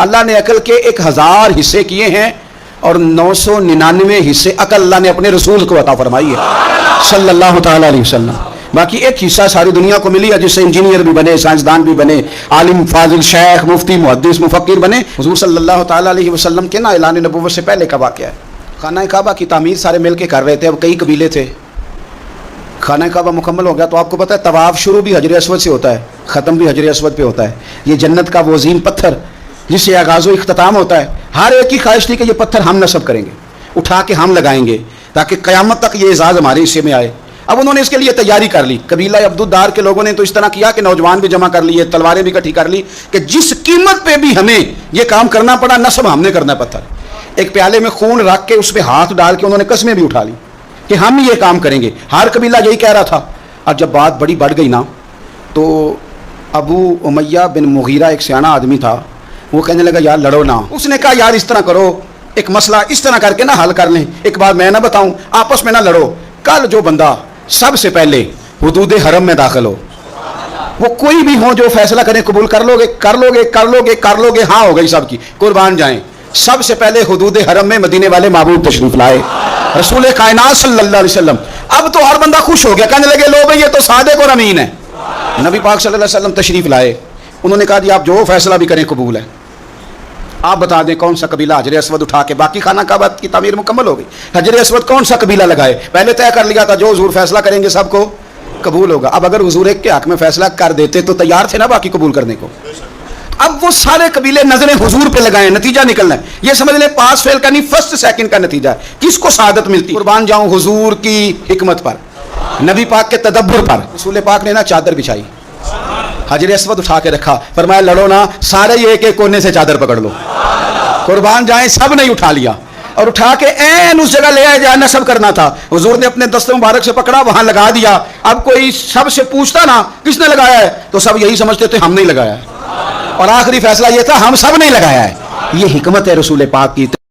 اللہ نے عقل کے 1000 حصے کیے ہیں اور 999 حصے عقل اللہ نے اپنے رسول کو عطا فرمائی ہے صلی اللہ تعالی علیہ وسلم. باقی ایک حصہ ساری دنیا کو ملی ہے جس سے انجینئر بھی بنے, سائنسدان بھی بنے, عالم فاضل, شیخ, مفتی, محدث, مفکر بنے. حضور صلی اللہ تعالی علیہ وسلم کے نا اعلان نبوت سے پہلے کا واقعہ ہے. خانہ کعبہ کی تعمیر سارے مل کے کر رہے تھے. اب کئی قبیلے تھے. خانہ کعبہ مکمل ہو گیا تو آپ کو پتہ ہے طواف شروع بھی حجر اسود سے ہوتا ہے, ختم بھی حجر اسود پہ ہوتا ہے. یہ جنت کا وہ عظیم پتھر جس سے آغاز و اختتام ہوتا ہے. ہر ایک کی خواہش تھی کہ یہ پتھر ہم نصب کریں گے, اٹھا کے ہم لگائیں گے تاکہ قیامت تک یہ اعزاز ہمارے حصے میں آئے. اب انہوں نے اس کے لیے تیاری کر لی. قبیلہ عبدالدار کے لوگوں نے تو اس طرح کیا کہ نوجوان بھی جمع کر لیے, تلواریں بھی اکٹھی کر لی کہ جس قیمت پہ بھی ہمیں یہ کام کرنا پڑا, نصب ہم نے کرنا ہے پتھر. ایک پیالے میں خون رکھ کے اس پہ ہاتھ ڈال کے انہوں نے قسمیں بھی اٹھا لی کہ ہم یہ کام کریں گے. ہر قبیلہ یہی کہہ رہا تھا. اور جب بات بڑی بڑھ گئی نا تو ابو امیہ بن مغیرہ ایک سیانہ آدمی تھا, وہ کہنے لگا یار لڑو نا. اس نے کہا یار اس طرح کرو, ایک مسئلہ اس طرح کر کے نہ حل کر لیں, ایک بات میں نہ بتاؤں, آپس میں نہ لڑو. کل جو بندہ سب سے پہلے حدود حرم میں داخل ہو, وہ کوئی بھی ہو جو فیصلہ کریں قبول کر لو گے, کر لو گے, کر لو گے, کر لو گے, ہاں ہو گئی سب کی, قربان جائیں. سب سے پہلے حدود حرم میں مدینے والے معبود تشریف لائے رسول کائنات صلی اللہ علیہ وسلم. اب تو ہر بندہ خوش ہو گیا, کہنے لگے لو بھائی یہ تو صادق اور امین ہے. نبی پاک صلی اللہ علیہ وسلم تشریف لائے. انہوں نے کہا جی آپ جو فیصلہ بھی کریں قبول ہے. آپ بتا دیں کون سا قبیلہ حجر اسود اٹھا کے, باقی خانہ کعبہ کی تعمیر مکمل ہو گئی, حجر اسود کون سا قبیلہ لگائے. پہلے طے کر لیا تھا جو حضور فیصلہ کریں گے سب کو قبول ہوگا. اب اگر حضور ایک کے حق میں فیصلہ کر دیتے تو تیار تھے نا باقی قبول کرنے کو. اب وہ سارے قبیلے نظریں حضور پہ لگائیں, نتیجہ نکلنا ہے. یہ سمجھ لیں پاس فیل کا نہیں, فرسٹ سیکنڈ کا نتیجہ ہے. کس کو سعادت ملتی؟ قربان جاؤں حضور کی حکمت پر, نبی پاک کے تدبر پر. رسول پاک نے نا چادر بچھائی, حجر اسود اٹھا کے رکھا, فرمایا لڑو نا, سارے ایک ایک کونے سے چادر پکڑ لو. قربان جائیں سب نے اٹھا لیا اور اٹھا کے این اس جگہ لے آئے جہاں نصب کرنا تھا. حضور نے اپنے دست مبارک سے پکڑا, وہاں لگا دیا. اب کوئی سب سے پوچھتا نا کس نے لگایا ہے تو سب یہی سمجھتے تھے ہم نے لگایا ہے, اور آخری فیصلہ یہ تھا ہم سب نے لگایا ہے. یہ حکمت ہے رسول پاک کی.